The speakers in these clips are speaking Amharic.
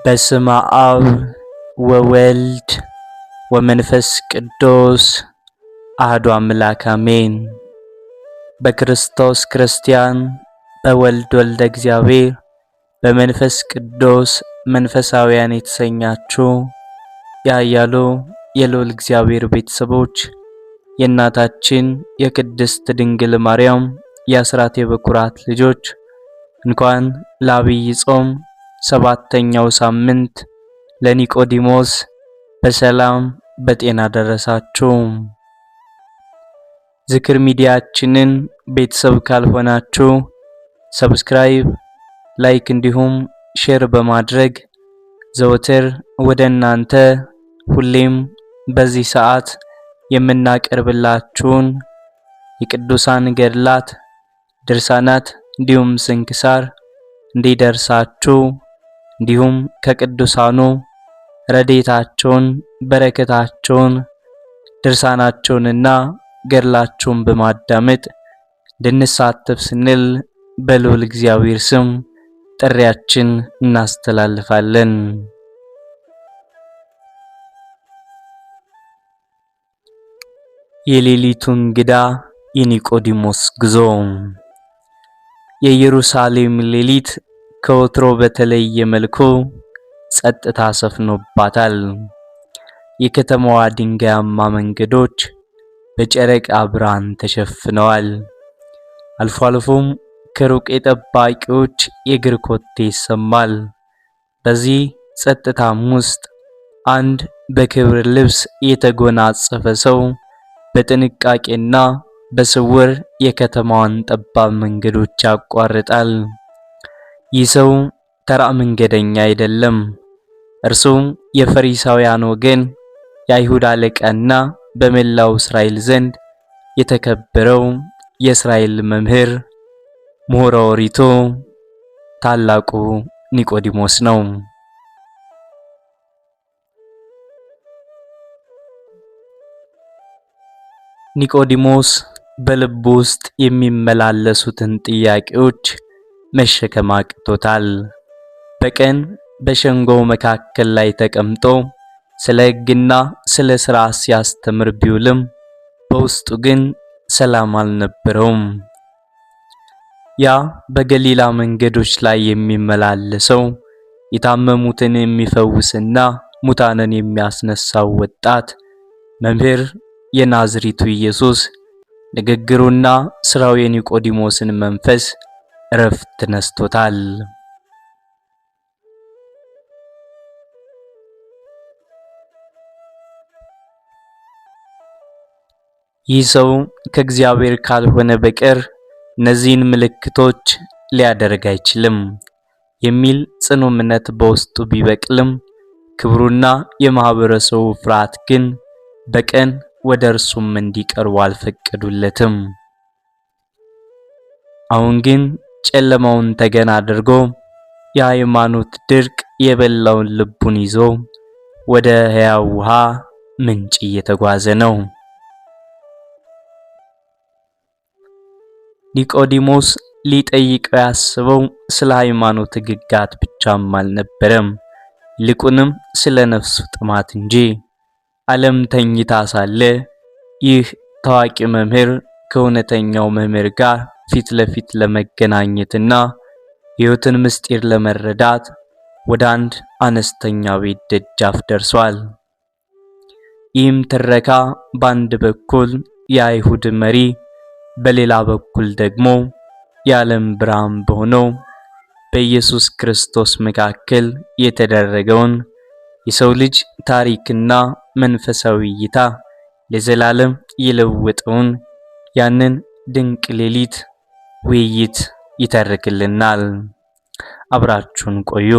በስመ አብ ወወልድ ወመንፈስ ቅዱስ አሐዱ አምላክ አሜን። በክርስቶስ ክርስቲያን በወልድ ወልደ እግዚአብሔር በመንፈስ ቅዱስ መንፈሳውያን የተሰኛችሁ ያያሉ የልዑል እግዚአብሔር ቤተሰቦች የእናታችን የቅድስት ድንግል ማርያም የአስራት የበኩራት ልጆች እንኳን ለዐቢይ ጾም ሰባተኛው ሳምንት ለኒቆዲሞስ በሰላም በጤና ደረሳችሁ። ዝክር ሚዲያችንን ቤተሰብ ካልሆናችሁ ሰብስክራይብ፣ ላይክ እንዲሁም ሼር በማድረግ ዘወትር ወደ እናንተ ሁሌም በዚህ ሰዓት የምናቀርብላችሁን የቅዱሳን ገድላት፣ ድርሳናት እንዲሁም ስንክሳር እንዲደርሳችሁ እንዲሁም ከቅዱሳኑ ረድኤታቸውን በረከታቸውን ድርሳናቸውንና ገድላቸውን በማዳመጥ እንድንሳተፍ ስንል በልዑል እግዚአብሔር ስም ጥሪያችን እናስተላልፋለን። የሌሊቱ እንግዳ የኒቆዲሞስ ጉዞ። የኢየሩሳሌም ሌሊት ከወትሮ በተለየ መልኩ ጸጥታ ሰፍኖባታል። የከተማዋ ድንጋያማ መንገዶች በጨረቃ ብርሃን ተሸፍነዋል። አልፎ አልፎም ከሩቅ የጠባቂዎች የእግር ኮቴ ይሰማል። በዚህ ጸጥታም ውስጥ አንድ በክብር ልብስ የተጎናጸፈ ሰው በጥንቃቄና በስውር የከተማዋን ጠባብ መንገዶች ያቋርጣል። ይህ ሰው ተራ መንገደኛ አይደለም። እርሱ የፈሪሳውያን ወገን የአይሁድ አለቃና በመላው እስራኤል ዘንድ የተከበረው የእስራኤል መምህር ምሁረ ኦሪቱ ታላቁ ኒቆዲሞስ ነው። ኒቆዲሞስ በልቡ ውስጥ የሚመላለሱትን ጥያቄዎች መሸከም አቅቶታል። በቀን በሸንጎው መካከል ላይ ተቀምጦ ስለ ሕግና ስለ ሥርዓት ሲያስተምር ቢውልም በውስጡ ግን ሰላም አልነበረውም። ያ በገሊላ መንገዶች ላይ የሚመላለሰው የታመሙትን የሚፈውስና ሙታንን የሚያስነሳው ወጣት መምህር የናዝሬቱ ኢየሱስ ንግግሩና ሥራው የኒቆዲሞስን መንፈስ እረፍት ነስቶታል። ይህ ሰው ከእግዚአብሔር ካልሆነ በቀር እነዚህን ምልክቶች ሊያደርግ አይችልም የሚል ጽኑ እምነት በውስጡ ቢበቅልም ክብሩና የማህበረሰቡ ፍርሃት ግን በቀን ወደ እርሱም እንዲቀርቡ አልፈቀዱለትም። አሁን ግን ጨለማውን ተገን አድርጎ የሃይማኖት ድርቅ የበላውን ልቡን ይዞ ወደ ሕያው ውሃ ምንጭ እየተጓዘ ነው። ኒቆዲሞስ ሊጠይቀው ያስበው ስለ ሃይማኖት ሕግጋት ብቻም አልነበረም፣ ይልቁንም ስለ ነፍሱ ጥማት እንጂ። ዓለም ተኝታ ሳለ ይህ ታዋቂ መምህር ከእውነተኛው መምህር ጋር ፊት ለፊት ለመገናኘትና የሕይወትን ምስጢር ለመረዳት ወደ አንድ አነስተኛ ቤት ደጃፍ ደርሷል። ይህም ትረካ በአንድ በኩል የአይሁድ መሪ፣ በሌላ በኩል ደግሞ የዓለም ብርሃን በሆነው በኢየሱስ ክርስቶስ መካከል የተደረገውን የሰው ልጅ ታሪክና መንፈሳዊ እይታ ለዘላለም የለወጠውን ያንን ድንቅ ሌሊት ውይይት ይተርክልናል። አብራችሁን ቆዩ።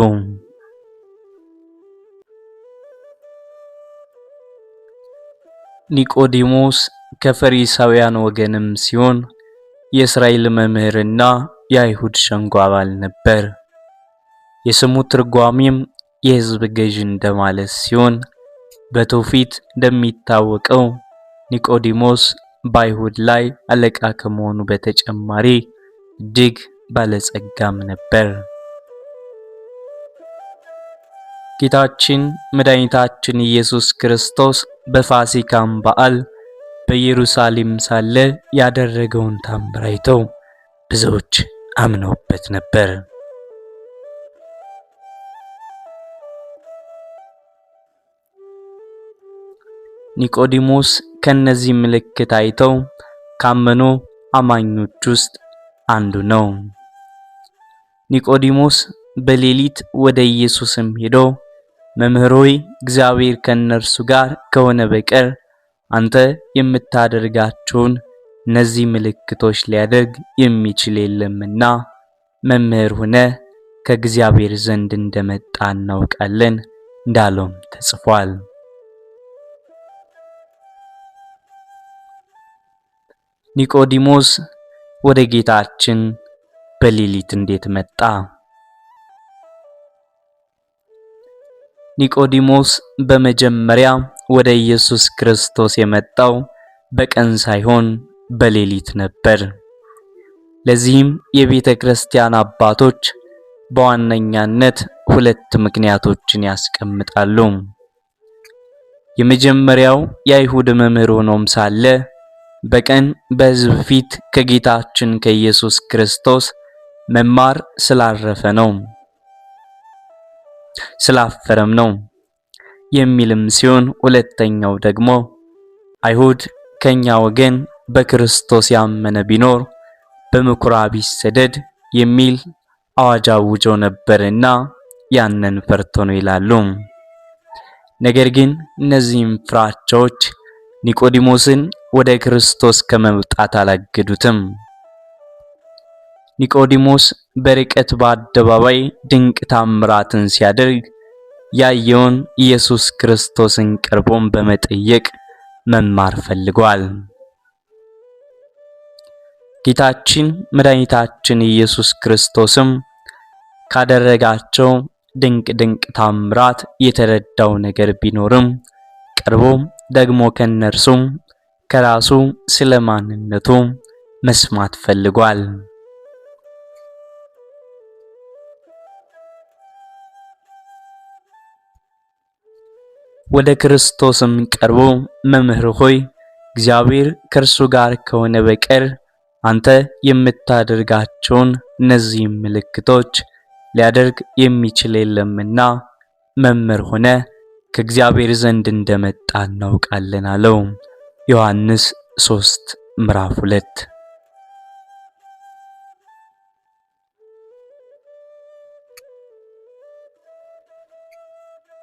ኒቆዲሞስ ከፈሪሳውያን ወገንም ሲሆን የእስራኤል መምህርና የአይሁድ ሸንጎ አባል ነበር። የስሙ ትርጓሜም የሕዝብ ገዥ እንደማለት ሲሆን በትውፊት እንደሚታወቀው ኒቆዲሞስ በአይሁድ ላይ አለቃ ከመሆኑ በተጨማሪ እጅግ ባለጸጋም ነበር። ጌታችን መድኃኒታችን ኢየሱስ ክርስቶስ በፋሲካም በዓል በኢየሩሳሌም ሳለ ያደረገውን ታምር አይተው ብዙዎች አምነውበት ነበር። ኒቆዲሞስ ከነዚህ ምልክት አይተው ካመኑ አማኞች ውስጥ አንዱ ነው። ኒቆዲሞስ በሌሊት ወደ ኢየሱስም ሄዶ መምህር ሆይ እግዚአብሔር ከነርሱ ጋር ከሆነ በቀር አንተ የምታደርጋቸውን እነዚህ ምልክቶች ሊያደርግ የሚችል የለምና መምህር ሆነ ከእግዚአብሔር ዘንድ እንደመጣ እናውቃለን እንዳለውም ተጽፏል። ኒቆዲሞስ ወደ ጌታችን በሌሊት እንዴት መጣ? ኒቆዲሞስ በመጀመሪያ ወደ ኢየሱስ ክርስቶስ የመጣው በቀን ሳይሆን በሌሊት ነበር። ለዚህም የቤተ ክርስቲያን አባቶች በዋነኛነት ሁለት ምክንያቶችን ያስቀምጣሉ። የመጀመሪያው የአይሁድ መምህር ሆኖም ሳለ በቀን በሕዝብ ፊት ከጌታችን ከኢየሱስ ክርስቶስ መማር ስላፈረም ነው የሚልም ሲሆን፣ ሁለተኛው ደግሞ አይሁድ ከኛ ወገን በክርስቶስ ያመነ ቢኖር በምኩራብ ይሰደድ የሚል አዋጅ አውጀው ነበርና ያንን ፈርቶ ነው ይላሉ። ነገር ግን እነዚህም ፍራቻዎች ኒቆዲሞስን ወደ ክርስቶስ ከመምጣት አላገዱትም። ኒቆዲሞስ በርቀት በአደባባይ ድንቅ ታምራትን ሲያደርግ ያየውን ኢየሱስ ክርስቶስን ቀርቦም በመጠየቅ መማር ፈልጓል። ጌታችን መድኃኒታችን ኢየሱስ ክርስቶስም ካደረጋቸው ድንቅ ታምራት የተረዳው ነገር ቢኖርም ቀርቦም ደግሞ ከነርሱም ከራሱ ስለማንነቱ መስማት ፈልጓል። ወደ ክርስቶስም ቀርቦ መምህር ሆይ እግዚአብሔር ከእርሱ ጋር ከሆነ በቀር አንተ የምታደርጋቸውን እነዚህ ምልክቶች ሊያደርግ የሚችል የለምና መምህር ሆነ ከእግዚአብሔር ዘንድ እንደመጣ እናውቃለን አለው። ዮሐንስ 3 ምዕራፍ 2።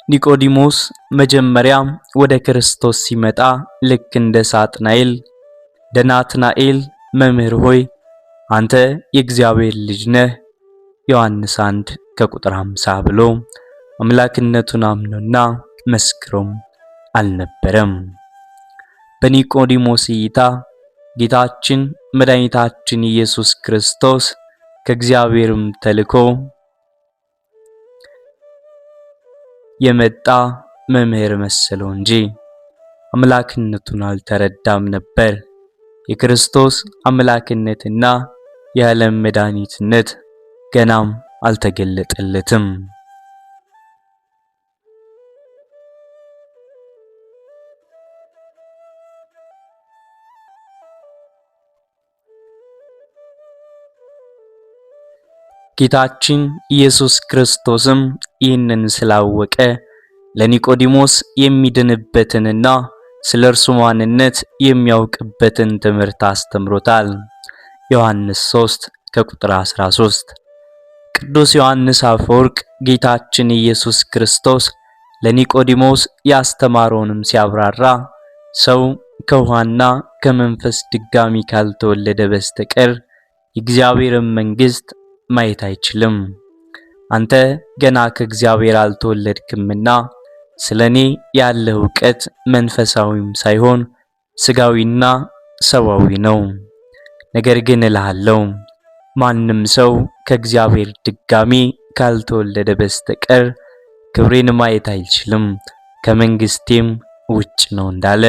ኒቆዲሞስ መጀመሪያ ወደ ክርስቶስ ሲመጣ ልክ እንደ ሳጥናኤል ደናትናኤል መምህር ሆይ አንተ የእግዚአብሔር ልጅ ነህ ዮሐንስ 1 ከቁጥር 50 ብሎ አምላክነቱን አምኖና መስክሮም አልነበረም። በኒቆዲሞስ እይታ ጌታችን መድኃኒታችን ኢየሱስ ክርስቶስ ከእግዚአብሔርም ተልኮ የመጣ መምህር መሰለው እንጂ አምላክነቱን አልተረዳም ነበር። የክርስቶስ አምላክነትና የዓለም መድኃኒትነት ገናም አልተገለጠለትም። ጌታችን ኢየሱስ ክርስቶስም ይህንን ስላወቀ ለኒቆዲሞስ የሚድንበትንና ስለ እርሱ ማንነት የሚያውቅበትን ትምህርት አስተምሮታል። ዮሐንስ 3 ከቁጥር 13። ቅዱስ ዮሐንስ አፈወርቅ ጌታችን ኢየሱስ ክርስቶስ ለኒቆዲሞስ ያስተማረውንም ሲያብራራ ሰው ከውሃና ከመንፈስ ድጋሚ ካልተወለደ በስተቀር የእግዚአብሔርን መንግሥት ማየት አይችልም። አንተ ገና ከእግዚአብሔር አልተወለድክምና ስለኔ ያለ ዕውቀት መንፈሳዊም ሳይሆን ሥጋዊና ሰዋዊ ነው። ነገር ግን እልሃለሁ ማንም ሰው ከእግዚአብሔር ድጋሚ ካልተወለደ በስተቀር ክብሬን ማየት አይችልም፣ ከመንግሥቴም ውጭ ነው እንዳለ።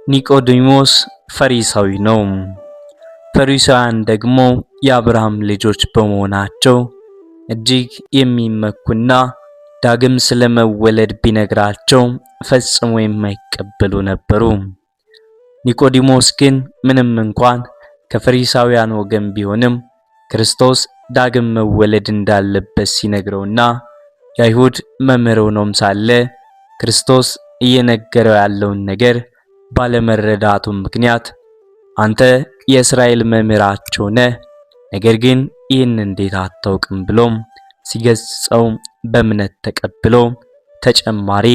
ኒቆዲሞስ ፈሪሳዊ ነው። ፈሪሳውያን ደግሞ የአብርሃም ልጆች በመሆናቸው እጅግ የሚመኩና ዳግም ስለመወለድ ቢነግራቸው ፈጽሞ የማይቀበሉ ነበሩ። ኒቆዲሞስ ግን ምንም እንኳን ከፈሪሳውያን ወገን ቢሆንም ክርስቶስ ዳግም መወለድ እንዳለበት ሲነግረውና የአይሁድ መምህር ሆኖም ሳለ ክርስቶስ እየነገረው ያለውን ነገር ባለመረዳቱ ምክንያት አንተ የእስራኤል መምህራቸው ነህ፣ ነገር ግን ይህን እንዴት አታውቅም ብሎም ሲገስጸው በእምነት ተቀብሎ ተጨማሪ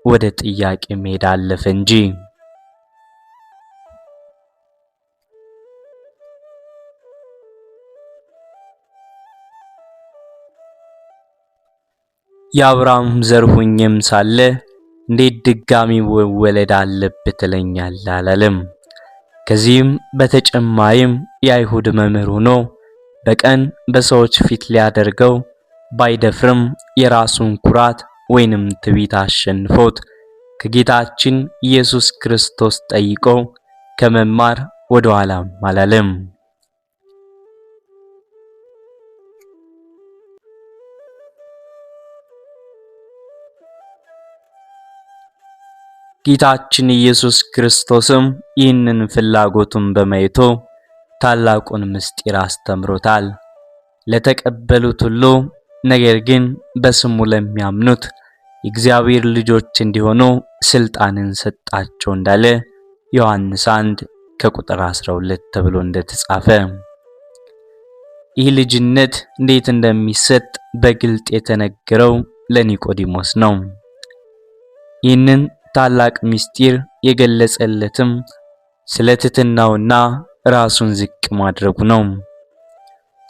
ወደ ጥያቄ መሄድ አለፈ እንጂ። የአብርሃም ዘር ሆኜም ሳለ እንዴት ድጋሚ መወለድ አለብህ ትለኛለህ አላለም። ከዚህም በተጨማሪም የአይሁድ መምህር ሆኖ በቀን በሰዎች ፊት ሊያደርገው ባይደፍርም የራሱን ኩራት ወይንም ትዕቢት አሸንፎት ከጌታችን ኢየሱስ ክርስቶስ ጠይቆ ከመማር ወደ ኋላም አላለም። ጌታችን ኢየሱስ ክርስቶስም ይህንን ፍላጎቱን በማየቱ ታላቁን ምስጢር አስተምሮታል። ለተቀበሉት ሁሉ ነገር ግን በስሙ ለሚያምኑት የእግዚአብሔር ልጆች እንዲሆኑ ስልጣንን ሰጣቸው እንዳለ ዮሐንስ 1 ከቁጥር 12 ተብሎ እንደተጻፈ። ይህ ልጅነት እንዴት እንደሚሰጥ በግልጥ የተነገረው ለኒቆዲሞስ ነው። ይህንን ታላቅ ምስጢር የገለጸለትም ስለ ትሕትናውና ራሱን ዝቅ ማድረጉ ነው።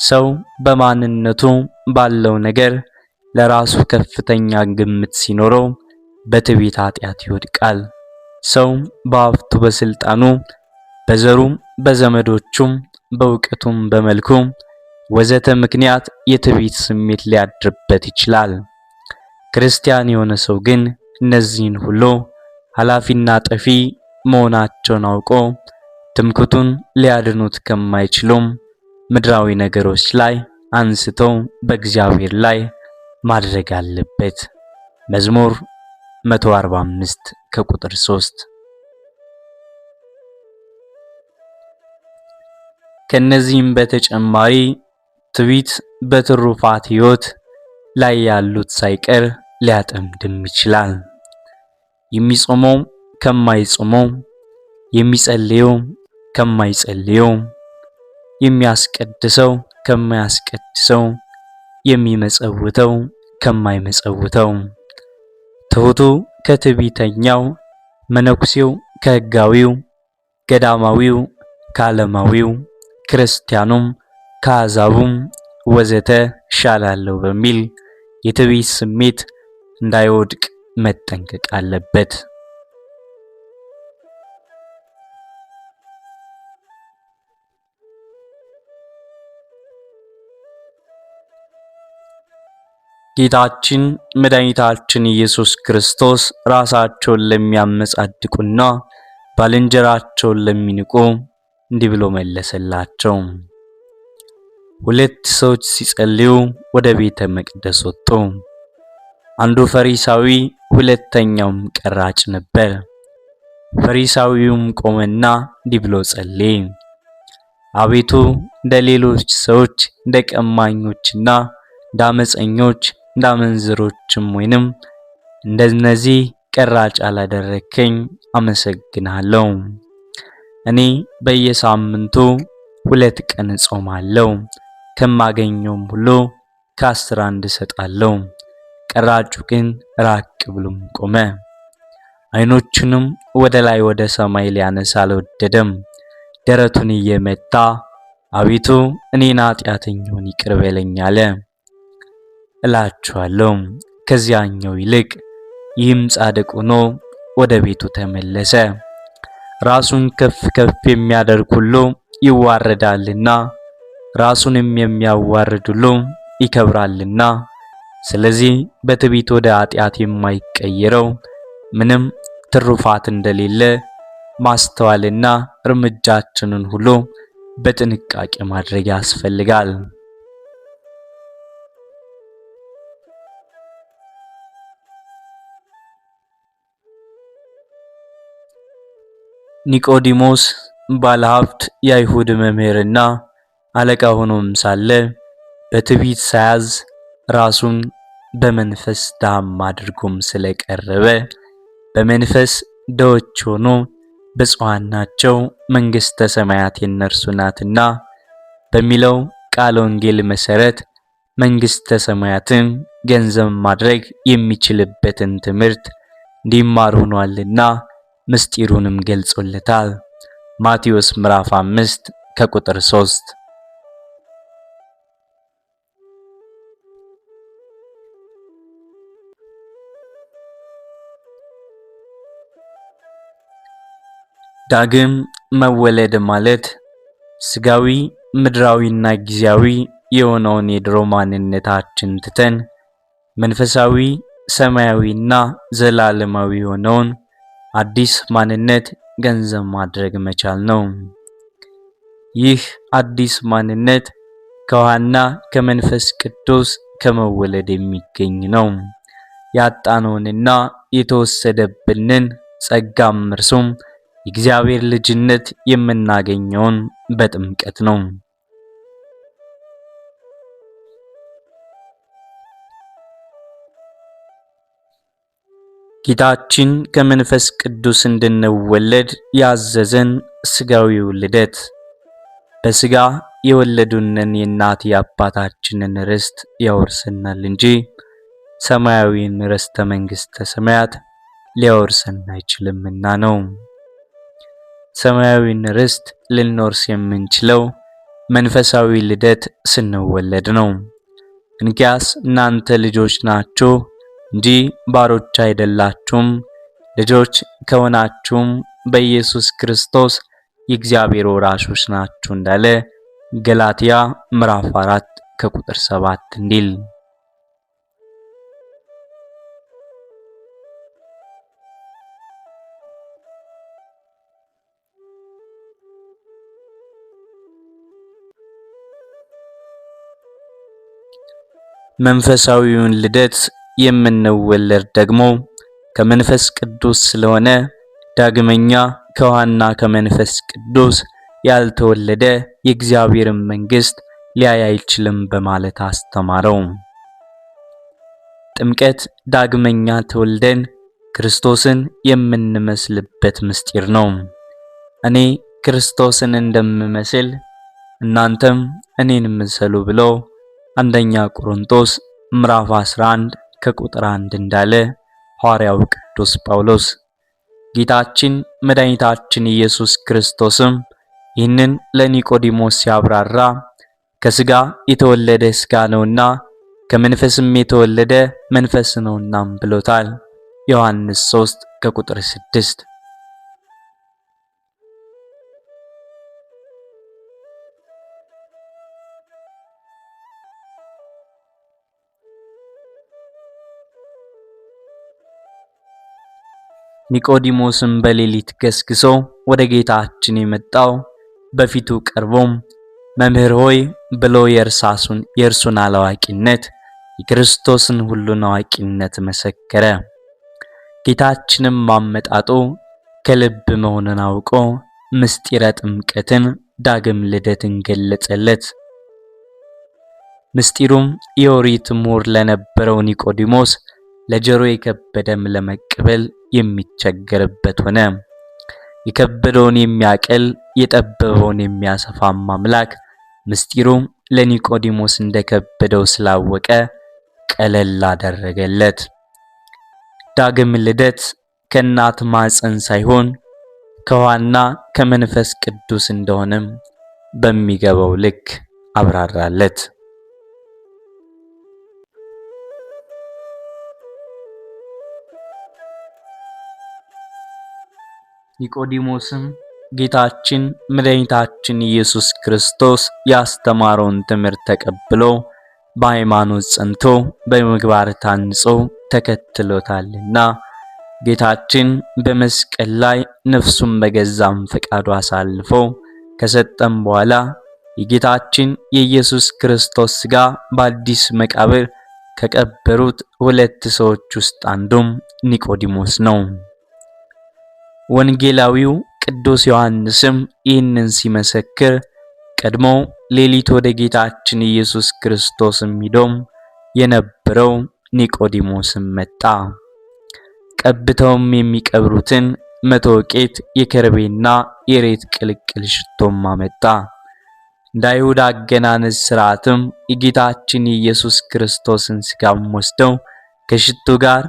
ሰው በማንነቱ ባለው ነገር ለራሱ ከፍተኛ ግምት ሲኖረው በትዕቢት ኃጢአት ይወድቃል። ሰው በሀብቱ፣ በስልጣኑ፣ በዘሩም፣ በዘመዶቹም፣ በእውቀቱም፣ በመልኩ ወዘተ ምክንያት የትዕቢት ስሜት ሊያድርበት ይችላል። ክርስቲያን የሆነ ሰው ግን እነዚህን ሁሉ ኃላፊና ጠፊ መሆናቸውን አውቆ ትምክህቱን ሊያድኑት ከማይችሉም ምድራዊ ነገሮች ላይ አንስቶ በእግዚአብሔር ላይ ማድረግ አለበት። መዝሙር 145 ከቁጥር 3። ከነዚህም በተጨማሪ ትዕቢት በትሩፋት ሕይወት ላይ ያሉት ሳይቀር ሊያጠምድም ይችላል። የሚጾመው ከማይጾመው፣ የሚጸልየው ከማይጸልየው፣ የሚያስቀድሰው ከማያስቀድሰው፣ የሚመጸውተው ከማይመጸውተው፣ ትሑቱ ከትዕቢተኛው፣ መነኩሴው ከሕጋዊው፣ ገዳማዊው ከዓለማዊው፣ ክርስቲያኑም ከአሕዛቡም ወዘተ እሻላለሁ በሚል የትዕቢት ስሜት እንዳይወድቅ መጠንቀቅ አለበት። ጌታችን መድኃኒታችን ኢየሱስ ክርስቶስ ራሳቸውን ለሚያመጻድቁና ባልንጀራቸውን ለሚንቁ እንዲህ ብሎ መለሰላቸው። ሁለት ሰዎች ሲጸልዩ ወደ ቤተ መቅደስ ወጡ። አንዱ ፈሪሳዊ ሁለተኛውም ቀራጭ ነበር። ፈሪሳዊውም ቆመና እንዲህ ብሎ ጸለየ። አቤቱ እንደ ሌሎች ሰዎች እንደ ቀማኞችና እንደ አመፀኞች እንደ አመንዝሮችም ወይንም እንደነዚህ ቀራጭ አላደረከኝ፣ አመሰግናለሁ። እኔ በየሳምንቱ 2 ቀን ጾማለሁ፣ ከማገኘውም ሁሉ ከ10 አንድ እሰጣለሁ። ቀራጩ ግን ራቅ ብሎም ቆመ። ዓይኖቹንም ወደ ላይ ወደ ሰማይ ሊያነሳ አልወደደም። ደረቱን እየመታ አቤቱ እኔን ኃጢአተኛውን ይቅር በለኝ አለ። እላችኋለሁ ከዚያኛው ይልቅ ይህም ጻድቅ ሆኖ ወደ ቤቱ ተመለሰ። ራሱን ከፍ ከፍ የሚያደርግ ሁሉ ይዋረዳልና ራሱንም የሚያዋርድ ሁሉ ይከብራልና። ስለዚህ በትዕቢት ወደ ኃጢአት የማይቀየረው ምንም ትሩፋት እንደሌለ ማስተዋልና እርምጃችንን ሁሉ በጥንቃቄ ማድረግ ያስፈልጋል። ኒቆዲሞስ ባለሀብት የአይሁድ መምህርና አለቃ ሆኖም ሳለ በትዕቢት ሳያዝ ራሱን በመንፈስ ድሃም አድርጎም ስለቀረበ በመንፈስ ድሆች ሆኖ ብፁዓን ናቸው መንግሥተ ሰማያት የእነርሱ ናትና በሚለው ቃለ ወንጌል መሠረት መንግሥተ ሰማያትን ገንዘብ ማድረግ የሚችልበትን ትምህርት እንዲማር ሆኗልና ምስጢሩንም ገልጾለታል። ማቴዎስ ምዕራፍ 5 ከቁጥር 3። ዳግም መወለድ ማለት ስጋዊ ምድራዊና ጊዜያዊ የሆነውን የድሮ ማንነታችን ትተን መንፈሳዊ ሰማያዊና ዘላለማዊ የሆነውን አዲስ ማንነት ገንዘብ ማድረግ መቻል ነው። ይህ አዲስ ማንነት ከውሃና ከመንፈስ ቅዱስ ከመወለድ የሚገኝ ነው። ያጣነውንና የተወሰደብንን ጸጋም እርሱም የእግዚአብሔር ልጅነት የምናገኘውን በጥምቀት ነው። ጌታችን ከመንፈስ ቅዱስ እንድንወለድ ያዘዘን ስጋዊው ልደት በስጋ የወለዱንን የእናት የአባታችንን ርስት ያወርሰናል እንጂ ሰማያዊን ርስተ መንግሥተ ሰማያት ሊያወርሰን አይችልምና ነው። ሰማያዊን ርስት ልንወርስ የምንችለው መንፈሳዊ ልደት ስንወለድ ነው። እንኪያስ እናንተ ልጆች ናችሁ እንጂ ባሮች አይደላችሁም፣ ልጆች ከሆናችሁም በኢየሱስ ክርስቶስ የእግዚአብሔር ወራሾች ናችሁ እንዳለ ገላትያ ምዕራፍ 4 ከቁጥር 7 እንዲል። መንፈሳዊውን ልደት የምንወለድ ደግሞ ከመንፈስ ቅዱስ ስለሆነ ዳግመኛ ከውሃና ከመንፈስ ቅዱስ ያልተወለደ የእግዚአብሔርን መንግሥት ሊያይ አይችልም በማለት አስተማረው። ጥምቀት ዳግመኛ ተወልደን ክርስቶስን የምንመስልበት ምስጢር ነው። እኔ ክርስቶስን እንደምመስል እናንተም እኔን ምሰሉ ብሎ አንደኛ ቆሮንቶስ ምዕራፍ 11 ከቁጥር 1 እንዳለ ሐዋርያው ቅዱስ ጳውሎስ። ጌታችን መድኃኒታችን ኢየሱስ ክርስቶስም ይህንን ለኒቆዲሞስ ሲያብራራ ከስጋ የተወለደ ስጋ ነውና ከመንፈስም የተወለደ መንፈስ ነውና ብሎታል። ዮሐንስ 3 ከቁጥር 6። ኒቆዲሞስም በሌሊት ገስግሶ ወደ ጌታችን የመጣው በፊቱ ቀርቦም መምህር ሆይ ብሎ የእርሱን አላዋቂነት የክርስቶስን ሁሉን አዋቂነት መሰከረ። ጌታችንም አመጣጡ ከልብ መሆኑን አውቆ ምስጢረ ጥምቀትን ዳግም ልደትን ገለጸለት። ምስጢሩም የኦሪት ምሁር ለነበረው ኒቆዲሞስ ለጆሮ የከበደም ለመቀበል የሚቸገርበት ሆነ። የከበደውን የሚያቀል የጠበበውን የሚያሰፋም አምላክ ምስጢሩ ለኒቆዲሞስ እንደከበደው ስላወቀ ቀለል አደረገለት። ዳግም ልደት ከእናት ማፀን ሳይሆን ከውሃና ከመንፈስ ቅዱስ እንደሆነም በሚገባው ልክ አብራራለት። ኒቆዲሞስም ጌታችን መድኃኒታችን ኢየሱስ ክርስቶስ ያስተማረውን ትምህርት ተቀብሎ በሃይማኖት ጸንቶ በምግባር ታንጾ ተከትሎታልና ጌታችን በመስቀል ላይ ነፍሱን በገዛም ፈቃዱ አሳልፎ ከሰጠም በኋላ የጌታችን የኢየሱስ ክርስቶስ ሥጋ በአዲስ መቃብር ከቀበሩት ሁለት ሰዎች ውስጥ አንዱም ኒቆዲሞስ ነው። ወንጌላዊው ቅዱስ ዮሐንስም ይህንን ሲመሰክር ቀድሞ ሌሊት ወደ ጌታችን ኢየሱስ ክርስቶስ ሄዶም የነበረው ኒቆዲሞስም መጣ። ቀብተውም የሚቀብሩትን 100 ወቄት የከርቤና የሬት ቅልቅል ሽቶም አመጣ። እንደ አይሁድ አገናነዝ ሥርዓትም የጌታችን የኢየሱስ ክርስቶስን ሥጋም ወስደው ከሽቱ ጋር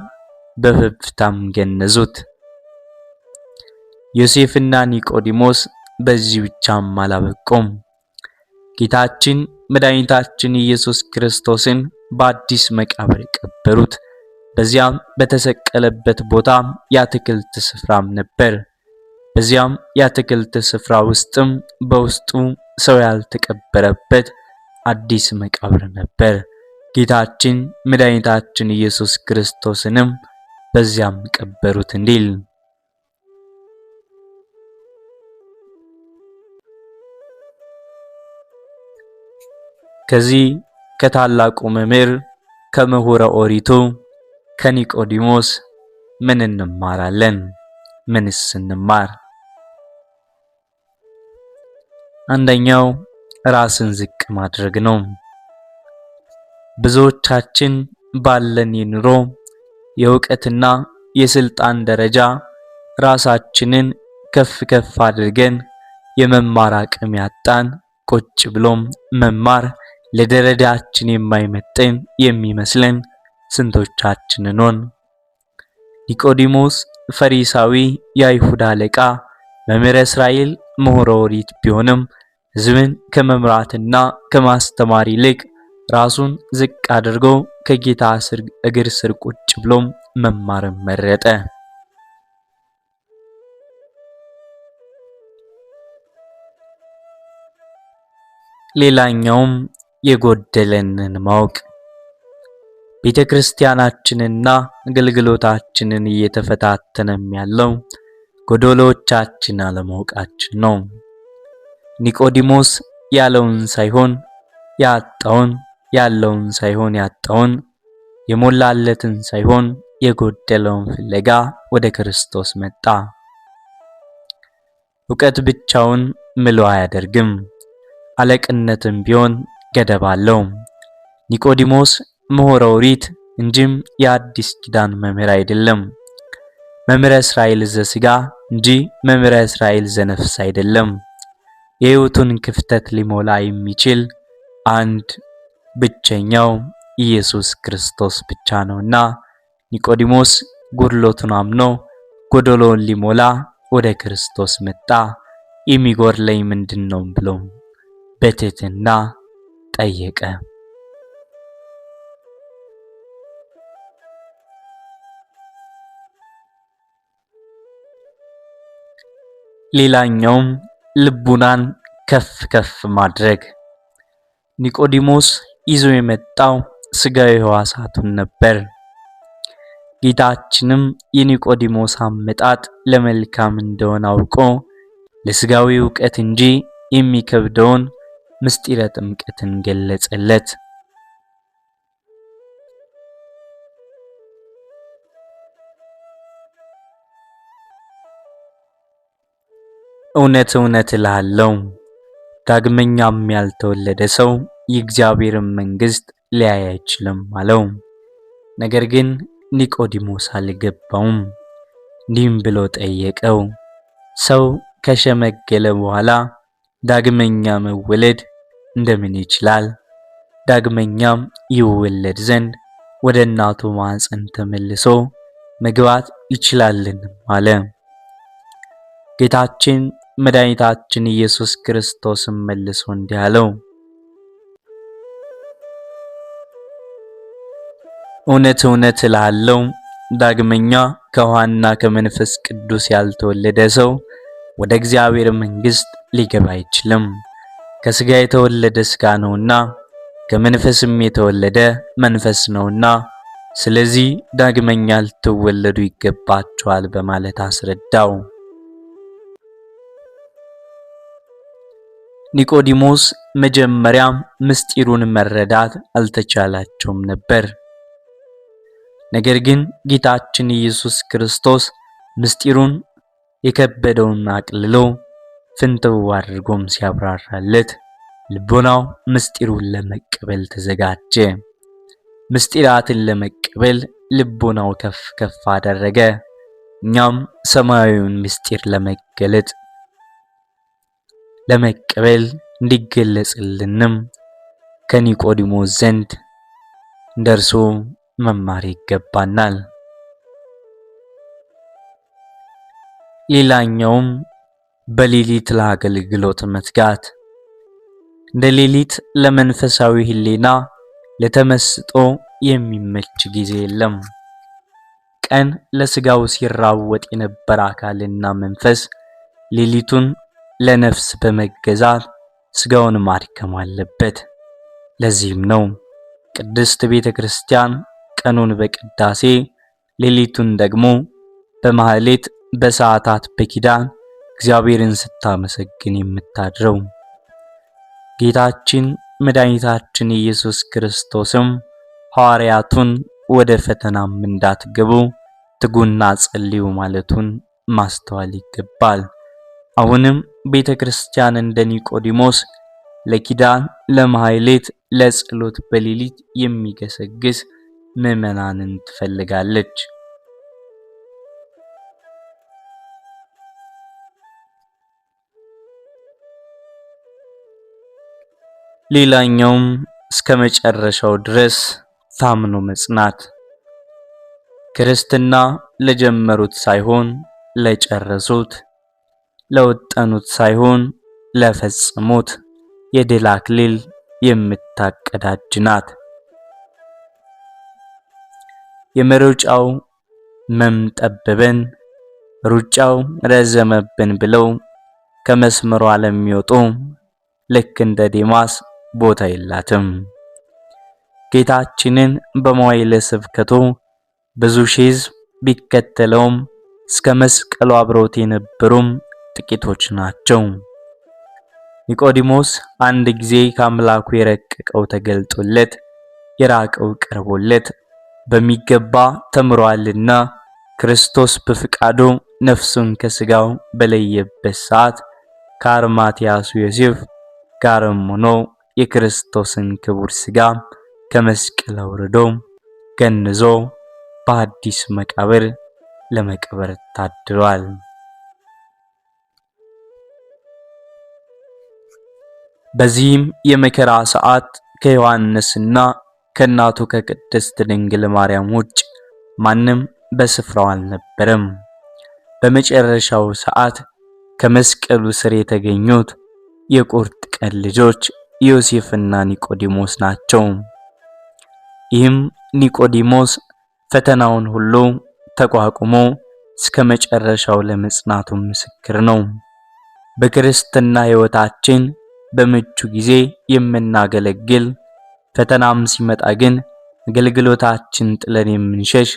በፍታም ገነዙት። ዮሴፍና ኒቆዲሞስ በዚህ ብቻም አላበቁም። ጌታችን መድኃኒታችን ኢየሱስ ክርስቶስን በአዲስ መቃብር ቀበሩት። በዚያም በተሰቀለበት ቦታ የአትክልት ስፍራም ነበር። በዚያም የአትክልት ስፍራ ውስጥም በውስጡ ሰው ያልተቀበረበት አዲስ መቃብር ነበር። ጌታችን መድኃኒታችን ኢየሱስ ክርስቶስንም በዚያም ቀበሩት እንዲል ከዚህ ከታላቁ መምህር ከምሁረ ኦሪቱ ከኒቆዲሞስ ምን እንማራለን? ምንስ እንማር? አንደኛው ራስን ዝቅ ማድረግ ነው። ብዙዎቻችን ባለን የኑሮ የእውቀትና የስልጣን ደረጃ ራሳችንን ከፍ ከፍ አድርገን የመማር አቅም ያጣን፣ ቁጭ ብሎም መማር ለደረጃችን የማይመጥን የሚመስለን ስንቶቻችን ነን? ኒቆዲሞስ ፈሪሳዊ የአይሁድ አለቃ መምህረ እስራኤል ምሁረ ኦሪት ቢሆንም ሕዝብን ከመምራትና ከማስተማር ይልቅ ራሱን ዝቅ አድርጎ ከጌታ እግር ስር ቁጭ ብሎም መማርን መረጠ። ሌላኛውም የጎደለንን ማወቅ፣ ቤተክርስቲያናችንና አገልግሎታችንን እየተፈታተነም ያለው ጎዶሎቻችን አለማወቃችን ነው። ኒቆዲሞስ ያለውን ሳይሆን ያጣውን፣ ያለውን ሳይሆን ያጣውን፣ የሞላለትን ሳይሆን የጎደለውን ፍለጋ ወደ ክርስቶስ መጣ። ዕውቀት ብቻውን ምሎ አያደርግም። አለቅነትም ቢሆን ገደብ አለው። ኒቆዲሞስ ምሁረ ኦሪት እንጂም የአዲስ ኪዳን መምህር አይደለም። መምህረ እስራኤል ዘሥጋ እንጂ መምህረ እስራኤል ዘነፍስ አይደለም። የሕይወቱን ክፍተት ሊሞላ የሚችል አንድ ብቸኛው ኢየሱስ ክርስቶስ ብቻ ነውና ኒቆዲሞስ ጎድሎቱን አምኖ ጎደሎውን ሊሞላ ወደ ክርስቶስ መጣ። የሚጎድለኝ ምንድነው ብሎ በትህትና ጠየቀ። ሌላኛውም ልቡናን ከፍ ከፍ ማድረግ። ኒቆዲሞስ ይዞ የመጣው ሥጋዊ ሕዋሳቱን ነበር። ጌታችንም የኒቆዲሞስ አመጣጥ ለመልካም እንደሆነ አውቆ ለሥጋዊ ዕውቀት እንጂ የሚከብደውን ምስጢረ ጥምቀትን ገለጸለት። እውነት እውነት እልሃለሁ ዳግመኛም ያልተወለደ ሰው የእግዚአብሔርን መንግሥት ሊያይ አይችልም አለው። ነገር ግን ኒቆዲሞስ አልገባውም። እንዲህም ብሎ ጠየቀው፣ ሰው ከሸመገለ በኋላ ዳግመኛ መወለድ እንደምን ይችላል? ዳግመኛም ይወለድ ዘንድ ወደ እናቱ ማኅፀን ተመልሶ መግባት ይችላልን? አለ። ጌታችን መድኃኒታችን ኢየሱስ ክርስቶስም መልሶ እንዲህ አለው፣ እውነት እውነት እልሃለሁ ዳግመኛ ከውሃና ከመንፈስ ቅዱስ ያልተወለደ ሰው ወደ እግዚአብሔር መንግሥት ሊገባ አይችልም። ከሥጋ የተወለደ ሥጋ ነውና ከመንፈስም የተወለደ መንፈስ ነውና ስለዚህ ዳግመኛ ልትወለዱ ይገባችኋል በማለት አስረዳው። ኒቆዲሞስ መጀመሪያም ምስጢሩን መረዳት አልተቻላቸውም ነበር። ነገር ግን ጌታችን ኢየሱስ ክርስቶስ ምስጢሩን የከበደውን አቅልሎ ፍንትው አድርጎም ሲያብራራለት ልቦናው ምስጢሩን ለመቀበል ተዘጋጀ። ምስጢራትን ለመቀበል ልቦናው ከፍ ከፍ አደረገ። እኛም ሰማያዊውን ምስጢር ለመቀበል እንዲገለጽልንም ከኒቆዲሞስ ዘንድ እንደርሱ መማር ይገባናል። ሌላኛውም በሌሊት ለአገልግሎት መትጋት። እንደ ሌሊት ለመንፈሳዊ ሕሊና ለተመስጦ የሚመች ጊዜ የለም። ቀን ለስጋው ሲራወጥ የነበረ አካልና መንፈስ ሌሊቱን ለነፍስ በመገዛት ስጋውን ማድከም አለበት። ለዚህም ነው ቅድስት ቤተ ክርስቲያን ቀኑን በቅዳሴ ሌሊቱን ደግሞ በማህሌት በሰዓታት በኪዳን እግዚአብሔርን ስታመሰግን የምታድረው። ጌታችን መድኃኒታችን ኢየሱስ ክርስቶስም ሐዋርያቱን ወደ ፈተናም እንዳትገቡ ትጉና ጸልዩ ማለቱን ማስተዋል ይገባል። አሁንም ቤተ ክርስቲያን እንደ ኒቆዲሞስ ለኪዳን፣ ለማህሌት፣ ለጸሎት በሌሊት የሚገሰግስ ምዕመናንን ትፈልጋለች። ሌላኛውም እስከ መጨረሻው ድረስ ታምኖ መጽናት። ክርስትና ለጀመሩት ሳይሆን ለጨረሱት፣ ለወጠኑት ሳይሆን ለፈጸሙት የድል አክሊል የምታቀዳጅ ናት። የመሮጫው መምጠበበን ሩጫው ረዘመብን ብለው ከመስመሯ ለሚወጡ ልክ እንደ ዴማስ ቦታ የላትም። ጌታችንን በመዋዕለ ስብከቱ ብዙ ሺህ ሕዝብ ቢከተለውም እስከ መስቀሉ አብረውት የነበሩም ጥቂቶች ናቸው። ኒቆዲሞስ አንድ ጊዜ ከአምላኩ የረቀቀው ተገልጦለት የራቀው ቀርቦለት በሚገባ ተምሯልና ክርስቶስ በፍቃዱ ነፍሱን ከስጋው በለየበት ሰዓት ከአርማትያሱ ዮሴፍ ጋርም ሆኖ የክርስቶስን ክቡር ስጋ ከመስቀል አውርዶ ገንዞ በአዲስ መቃብር ለመቅበር ታድሏል። በዚህም የመከራ ሰዓት ከዮሐንስና ከእናቱ ከቅድስት ድንግል ማርያም ውጭ ማንም በስፍራው አልነበረም። በመጨረሻው ሰዓት ከመስቀሉ ስር የተገኙት የቁርጥ ቀን ልጆች ዮሴፍና ኒቆዲሞስ ናቸው። ይህም ኒቆዲሞስ ፈተናውን ሁሉ ተቋቁሞ እስከ መጨረሻው ለመጽናቱ ምስክር ነው። በክርስትና ሕይወታችን በምቹ ጊዜ የምናገለግል፣ ፈተናም ሲመጣ ግን አገልግሎታችን ጥለን የምንሸሽ፣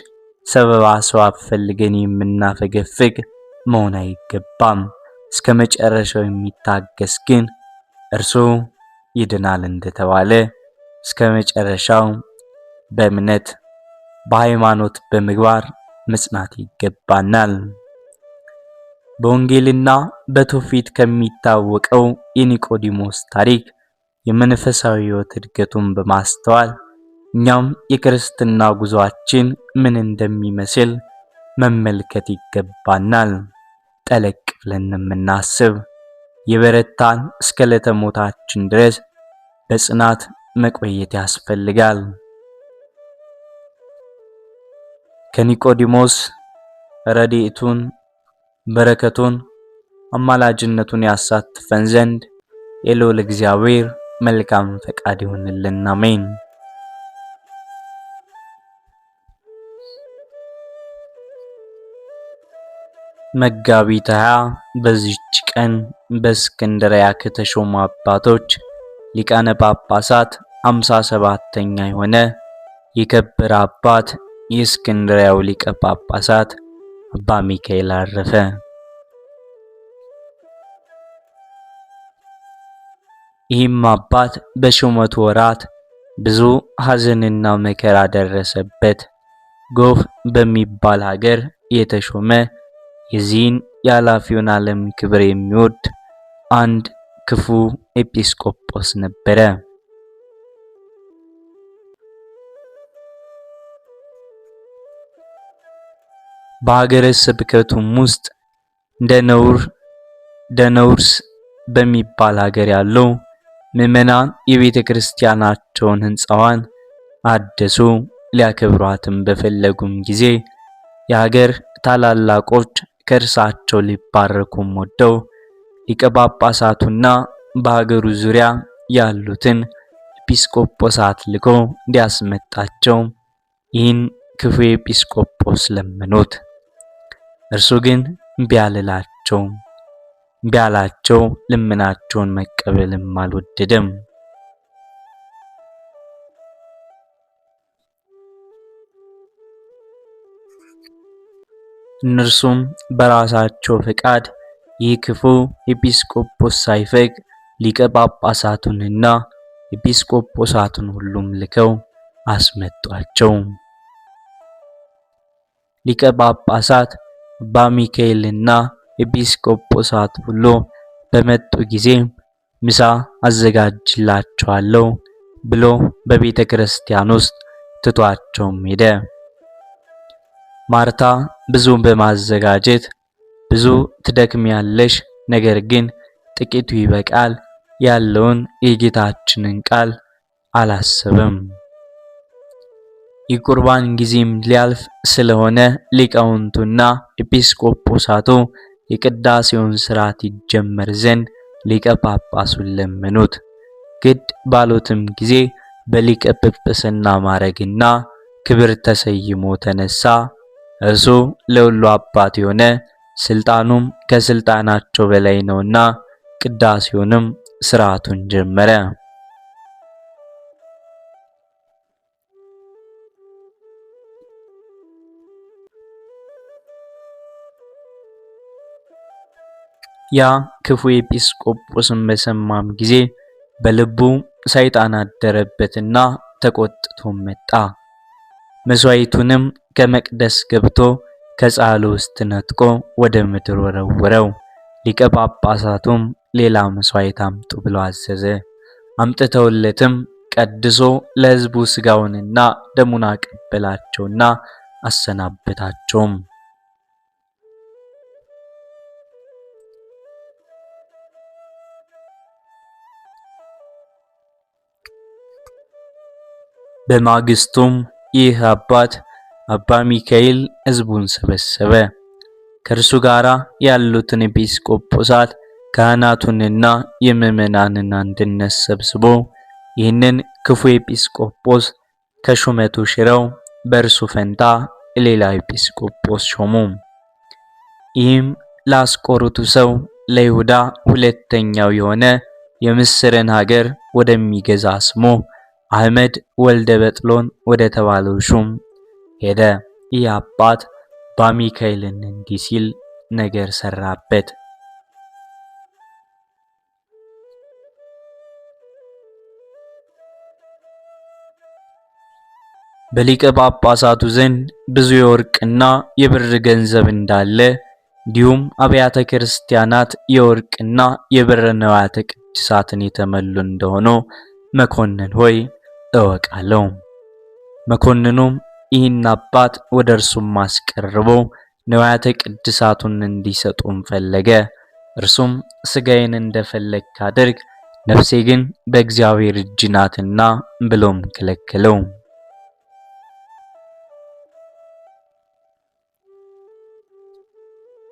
ሰበብ አስባብ ፈልገን የምናፈገፍግ መሆን አይገባም። እስከ መጨረሻው የሚታገስ ግን እርሱ ይድናል እንደተባለ እስከ መጨረሻው በእምነት በሃይማኖት በምግባር መጽናት ይገባናል። በወንጌልና በትውፊት ከሚታወቀው የኒቆዲሞስ ታሪክ የመንፈሳዊ ሕይወት እድገቱን በማስተዋል እኛም የክርስትና ጉዟችን ምን እንደሚመስል መመልከት ይገባናል። ጠለቅ ብለን የምናስብ የበረታን እስከ ዕለተ ሞታችን ድረስ በጽናት መቆየት ያስፈልጋል። ከኒቆዲሞስ ረድኤቱን በረከቱን አማላጅነቱን ያሳትፈን ዘንድ የልዑል እግዚአብሔር መልካም ፈቃድ ይሁንልን። አሜን። መጋቢት 20 በዚህች ቀን በእስክንድርያ ከተሾሙ አባቶች ሊቃነ ጳጳሳት 57ኛ የሆነ የከበረ አባት የእስክንድርያው ሊቀ ጳጳሳት አባ ሚካኤል አረፈ። ይህም አባት በሹመቱ ወራት ብዙ ሐዘንና መከራ ደረሰበት። ጎህ በሚባል ሀገር የተሾመ የዚህን የኃላፊውን ዓለም ክብር የሚወድ አንድ ክፉ ኤጲስቆጶስ ነበረ። በሀገረ ስብከቱም ውስጥ ደነውርስ በሚባል ሀገር ያለው ምዕመናን የቤተ ክርስቲያናቸውን ሕንፃዋን አደሱ። ሊያከብሯትም በፈለጉም ጊዜ የሀገር ታላላቆች ከእርሳቸው ሊባረኩም ወደው ሊቀ ጳጳሳቱና በሀገሩ ዙሪያ ያሉትን ኤጲስቆጶሳት ልኮ እንዲያስመጣቸው ይህን ክፉ ኤጲስቆጶስ ለመኑት። እርሱ ግን እምቢ አላቸው። ልመናቸውን መቀበልም አልወደደም። እነርሱም በራሳቸው ፈቃድ ይህ ክፉ ኤጲስቆጶስ ሳይፈቅድ ሊቀ ጳጳሳቱንና ኤጲስቆጶሳቱን ሁሉም ልከው አስመጧቸው። ሊቀ ጳጳሳት አባ ሚካኤልና ኤጲስቆጶሳት ሁሉ በመጡ ጊዜ ምሳ አዘጋጅላቸዋለሁ ብሎ በቤተ ክርስቲያን ውስጥ ትቷቸውም ሄደ። ማርታ ብዙ በማዘጋጀት ብዙ ትደክሚያለሽ፣ ነገር ግን ጥቂቱ ይበቃል ያለውን የጌታችንን ቃል አላሰበም። የቁርባን ጊዜም ሊያልፍ ስለሆነ ሊቃውንቱና ኤጲስቆጶሳቱ የቅዳሴውን ሥርዓት ይጀመር ዘንድ ሊቀ ጳጳሱን ለመኑት። ግድ ባሉትም ጊዜ በሊቀ ጵጵስና ማዕረግና ክብር ተሰይሞ ተነሳ። እርሱ ለሁሉ አባት የሆነ ስልጣኑም ከስልጣናቸው በላይ ነውና ቅዳሴውንም ሥርዓቱን ጀመረ። ያ ክፉ ኤጲስቆጶስን በሰማም ጊዜ በልቡ ሰይጣን አደረበትና ተቆጥቶም መጣ። መስዋዕቱንም ከመቅደስ ገብቶ ከጻሕሉ ውስጥ ነጥቆ ወደ ምድር ወረወረው። ሊቀ ጳጳሳቱም ሌላ መስዋዕት አምጡ ብሎ አዘዘ። አምጥተውለትም ቀድሶ ለሕዝቡ ሥጋውንና ደሙን አቀበላቸውና አሰናበታቸውም። በማግስቱም ይህ አባት አባ ሚካኤል ሕዝቡን ሰበሰበ። ከእርሱ ጋር ያሉትን ኤጲስቆጶሳት ካህናቱንና የምዕመናንን አንድነት ሰብስቦ ይህንን ክፉ ኤጲስቆጶስ ከሹመቱ ሽረው በእርሱ ፈንታ ሌላ ኤጲስቆጶስ ሾሙ። ይህም ለአስቆሮቱ ሰው ለይሁዳ ሁለተኛው የሆነ የምስርን ሀገር ወደሚገዛ ስሙ አህመድ ወልደ በጥሎን ወደ ተባለው ሹም ሄደ። ይህ አባት አባ ሚካኤልን እንዲህ ሲል ነገር ሰራበት። በሊቀ ጳጳሳቱ ዘንድ ብዙ የወርቅና የብር ገንዘብ እንዳለ እንዲሁም አብያተ ክርስቲያናት የወርቅና የብር ንዋያተ ቅድሳትን የተመሉ እንደሆኑ መኮንን ሆይ እወቃለሁ። መኮንኑም ይህን አባት ወደ እርሱም አስቀርቦ ንዋያተ ቅድሳቱን እንዲሰጡም ፈለገ። እርሱም ሥጋዬን እንደፈለግክ አድርግ፣ ነፍሴ ግን በእግዚአብሔር እጅ ናትና ብሎም ከለከለው።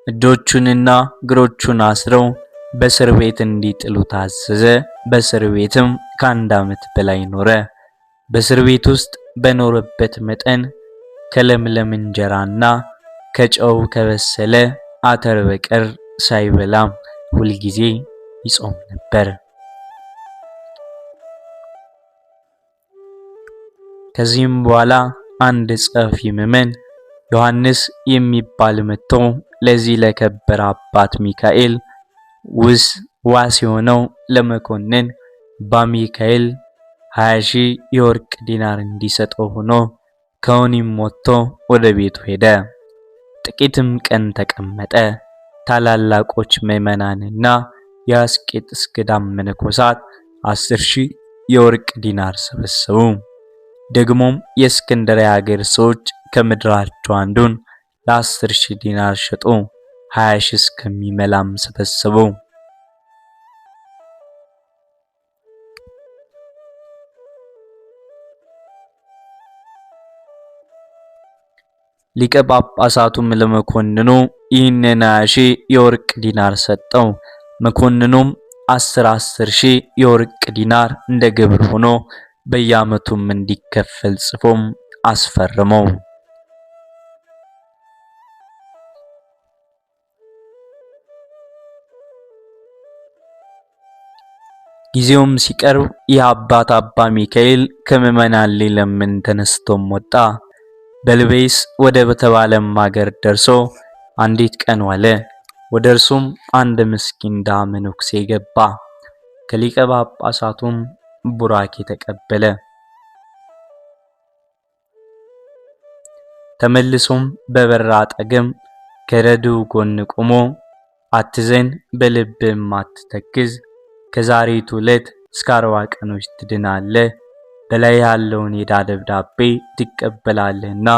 እጆቹንና እግሮቹን አስረው በእስር ቤት እንዲጥሉ ታዘዘ። በእስር ቤትም ከ1 ዓመት በላይ ኖረ። በእስር ቤት ውስጥ በኖረበት መጠን ከለምለም እንጀራና ከጨው ከበሰለ አተር በቀር ሳይበላ ሁልጊዜ ይጾም ነበር። ከዚህም በኋላ አንድ ጸሐፊ ምዕመን ዮሐንስ የሚባል መጥቶ ለዚህ ለከበረ አባት ሚካኤል ዋስ የሆነው ለመኮንን በሚካኤል 20,000 የወርቅ ዲናር እንዲሰጠው ሆኖ ከወህኒም ወጥቶ ወደ ቤቱ ሄደ። ጥቂትም ቀን ተቀመጠ። ታላላቆች ምዕመናንና የአስቄጥስ ገዳም መነኮሳት 10,000 የወርቅ ዲናር ሰበሰቡ። ደግሞም የእስክንድርያ ሀገር ሰዎች ከምድራቸው አንዱን ለ10,000 ዲናር ሸጡ። 20,000 እስከሚመላም ሰበሰቡ። ሊቀ ጳጳሳቱም ለመኮንኑ ይህንን 20,000 የወርቅ ዲናር ሰጠው። መኮንኑም 10,000 የወርቅ ዲናር እንደ ግብር ሆኖ በየዓመቱም እንዲከፈል ጽፎም አስፈረመው። ጊዜውም ሲቀርብ የአባት አባ ሚካኤል ከምዕመናን ሊለምን ተነስቶም ወጣ። በልቤስ ወደ በተባለም ሀገር ደርሶ አንዲት ቀን ዋለ። ወደ እርሱም አንድ ምስኪን ድሃ መነኩሴ ገባ። ከሊቀ ጳጳሳቱም ቡራኬ ተቀበለ። ተመልሶም በበር አጠገብ ከረድኡ ጎን ቆሞ አትዘን፣ በልብም አትተክዝ፣ ከዛሬቱ ዕለት እስከ 40 ቀኖች ትድናለህ፣ በላይ ያለውን የዕዳ ደብዳቤ ትቀበላለህና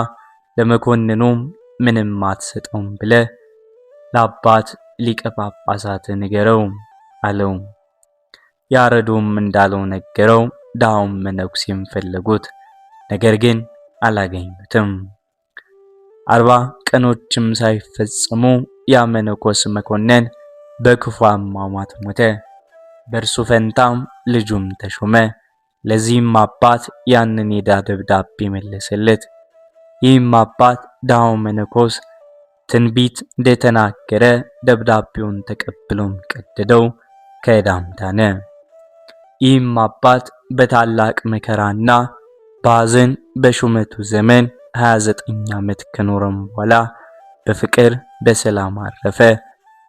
ለመኮንኑም ምንም አትሰጠውም ብለህ ለአባት ሊቀ ጳጳሳት ንገረው አለው። ያረዱም እንዳለው ነገረው። ድሃውም መነኩሴም ፈለጉት፣ ነገር ግን አላገኙትም። 40 ቀኖችም ሳይፈጸሙ ያ መነኮስ መኮንን በክፉ አሟሟት ሞተ። በእርሱ ፈንታም ልጁም ተሾመ። ለዚህም አባት ያንን የዕዳ ደብዳቤ መለሰለት። ይህም አባት ድሃው መነኮስ ትንቢት እንደተናገረ ደብዳቤውን ተቀብሎም ቀደደው፣ ከዕዳም ዳነ። ይህም አባት በታላቅ መከራና በሐዘን በሹመቱ ዘመን 29 ዓመት ከኖረም በኋላ በፍቅር በሰላም አረፈ።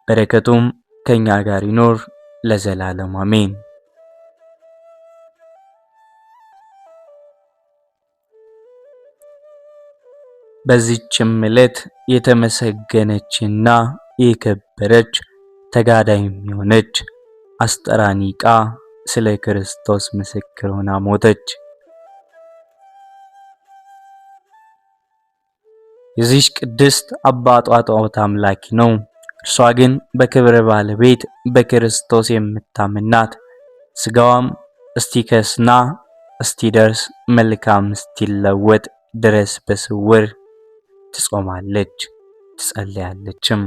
በረከቱም ከኛ ጋር ይኖር ለዘላለም አሜን። በዚህችም ዕለት የተመሰገነችና የከበረች ተጋዳይም የሆነች አስጠራኒቃ ስለ ክርስቶስ ምስክር ሆና ሞተች። የዚህች ቅድስት አባቷ ጣዖት አምላኪ ነው። እርሷ ግን በክብረ ባለቤት በክርስቶስ የምታምን ናት። ሥጋዋም እስቲከስና እስቲደርስ መልካም እስቲለወጥ ድረስ በስውር ትጾማለች ትጸልያለችም።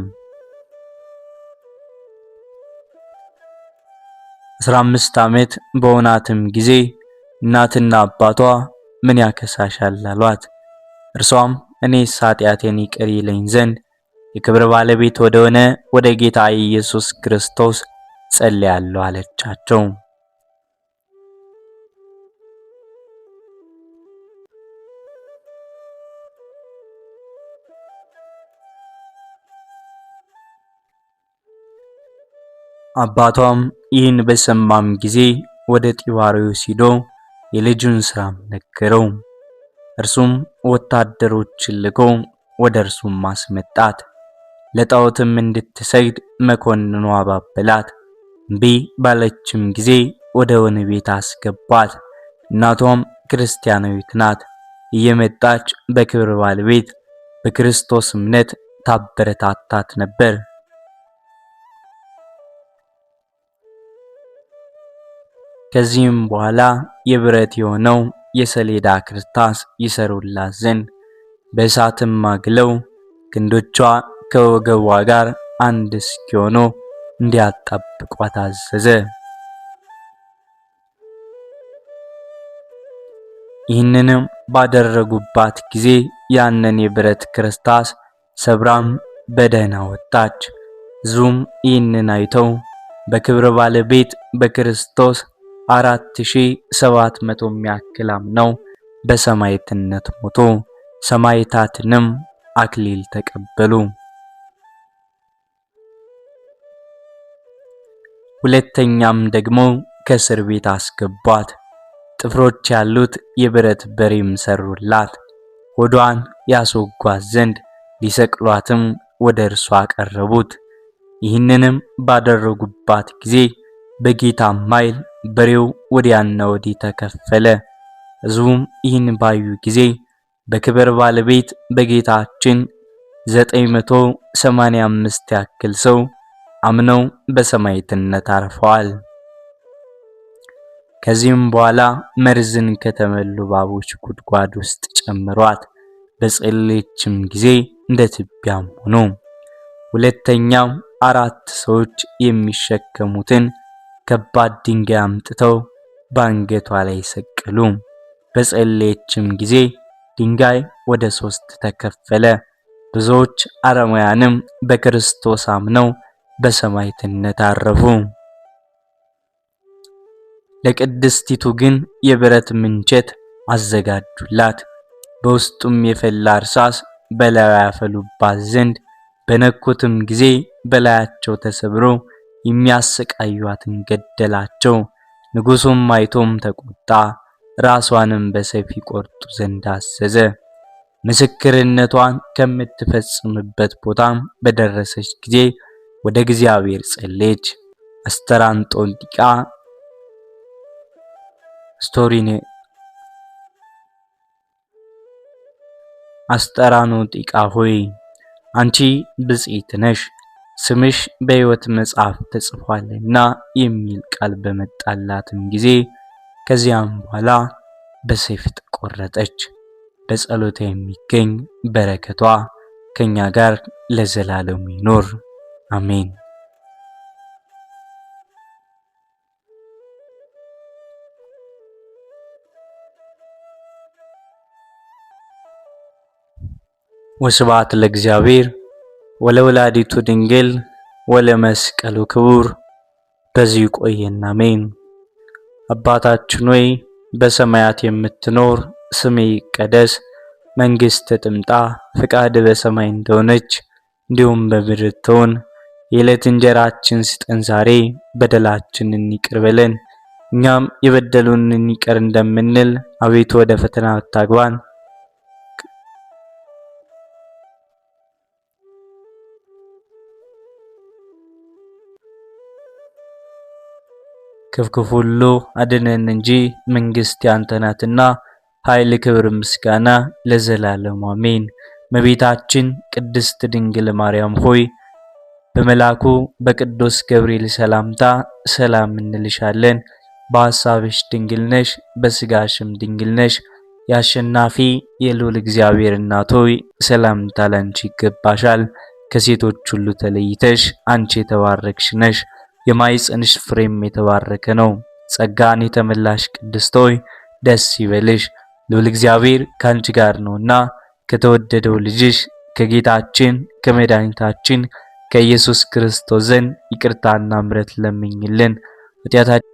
15 ዓመት በሆናትም ጊዜ እናትና አባቷ ምን ያከሳሻል አሏት። እርሷም እኔስ ኃጢአቴን ይቅር ይለኝ ዘንድ የክብር ባለቤት ወደሆነ ወደ ጌታ ኢየሱስ ክርስቶስ ጸልያለሁ አለቻቸው። አባቷም ይህን በሰማም ጊዜ ወደ ጢባርዮስ ሄዶ የልጁን ሥራም ነገረው። እርሱም ወታደሮችን ልኮ ወደ እርሱም ማስመጣት። ለጣዖትም እንድትሰግድ መኮንኑ አባበላት። እምቢ ባለችም ጊዜ ወደ ወህኒ ቤት አስገባት። እናቷም ክርስቲያናዊት ናት። እየመጣች በክብር ባለቤት በክርስቶስ እምነት ታበረታታት ነበር። ከዚህም በኋላ የብረት የሆነው የሰሌዳ ክርታስ ይሰሩላት ዘንድ በእሳትም አግለው ክንዶቿ ከወገቧ ጋር አንድ እስኪሆኑ እንዲያጣብቋት አዘዘ። ይህንንም ባደረጉባት ጊዜ ያንን የብረት ክርታስ ሰብራም በደህና ወጣች። ሕዝቡም ይህንን አይተው በክብር ባለቤት በክርስቶስ 4,700 የሚያክል አምነው በሰማዕትነት ሞቶ ሰማዕታትንም አክሊል ተቀበሉ። ሁለተኛም ደግሞ ከእስር ቤት አስገቧት። ጥፍሮች ያሉት የብረት በሬም ሰሩላት። ሆዷን ያስወጓት ዘንድ ሊሰቅሏትም ወደ እርሷ አቀረቡት። ይህንንም ባደረጉባት ጊዜ በጌታም ኃይል በሬው ወዲያና ወዲህ ተከፈለ። ሕዝቡም ይህን ባዩ ጊዜ በክብር ባለቤት በጌታችን 985 ያክል ሰው አምነው በሰማዕትነት አርፈዋል። ከዚህም በኋላ መርዝን ከተመሉ እባቦች ጉድጓድ ውስጥ ጨምሯት፣ በጸለየችም ጊዜ እንደ ትቢያም ሆኑ። ሁለተኛው 4 ሰዎች የሚሸከሙትን ከባድ ድንጋይ አምጥተው በአንገቷ ላይ ሰቀሉ። በጸለየችም ጊዜ ድንጋይ ወደ 3 ተከፈለ። ብዙዎች አረማውያንም በክርስቶስ አምነው በሰማዕትነት አረፉ። ለቅድስቲቱ ግን የብረት ምንቸት አዘጋጁላት። በውስጡም የፈላ እርሳስ በላዩ ያፈሉባት ዘንድ በነኩትም ጊዜ በላያቸው ተሰብሮ የሚያሰቃዩአትን ገደላቸው። ንጉሡም አይቶም ተቆጣ፣ ራሷንም በሰይፍ ይቆርጡ ዘንድ አዘዘ። ምስክርነቷን ከምትፈጽምበት ቦታም በደረሰች ጊዜ ወደ እግዚአብሔር ጸለየች። አስጠራኖጢቃ ሆይ አንቺ ብፅዕት ነሽ፣ ስምሽ በሕይወት መጽሐፍ ተጽፏልና የሚል ቃል በመጣላትም ጊዜ ከዚያም በኋላ በሰይፍ ተቆረጠች። በጸሎታ የሚገኝ በረከቷ ከኛ ጋር ለዘላለም ይኖር አሜን። ወስብሐት ለእግዚአብሔር ወለወላዲቱ ድንግል ወለመስቀሉ ክቡር። በዚህ ቆየን አሜን። አባታችን ሆይ በሰማያት የምትኖር ስምህ ይቀደስ፣ መንግሥትህ ትምጣ፣ ፈቃድህ በሰማይ እንደሆነች እንዲሁም በምድር ትሁን። የዕለት እንጀራችንን ስጠን ዛሬ፣ በደላችንን ይቅር በለን እኛም የበደሉንን ይቅር እንደምንል፣ አቤቱ ወደ ፈተና አታግባን ከክፉ ሁሉ አድነን እንጂ መንግሥት ያንተ ናትና፣ ኃይል፣ ክብር፣ ምስጋና ለዘላለሙ አሜን። እመቤታችን ቅድስት ድንግል ማርያም ሆይ በመልአኩ በቅዱስ ገብርኤል ሰላምታ ሰላም እንልሻለን። በሐሳብሽ ድንግል ነሽ፣ በሥጋሽም ድንግል ነሽ። የአሸናፊ የልዑል እግዚአብሔር እናት ሆይ ሰላምታ ላንቺ ይገባሻል። ከሴቶች ሁሉ ተለይተሽ አንቺ የተባረክሽ ነሽ፣ የማኅፀንሽ ፍሬም የተባረከ ነው። ጸጋን የተመላሽ ቅድስት ሆይ ደስ ይበልሽ፣ ልዑል እግዚአብሔር ካንቺ ጋር ነውና ከተወደደው ልጅሽ ከጌታችን ከመድኃኒታችን ከኢየሱስ ክርስቶስ ዘንድ ይቅርታና ምሕረት ለምኝልን ኃጢአታችንን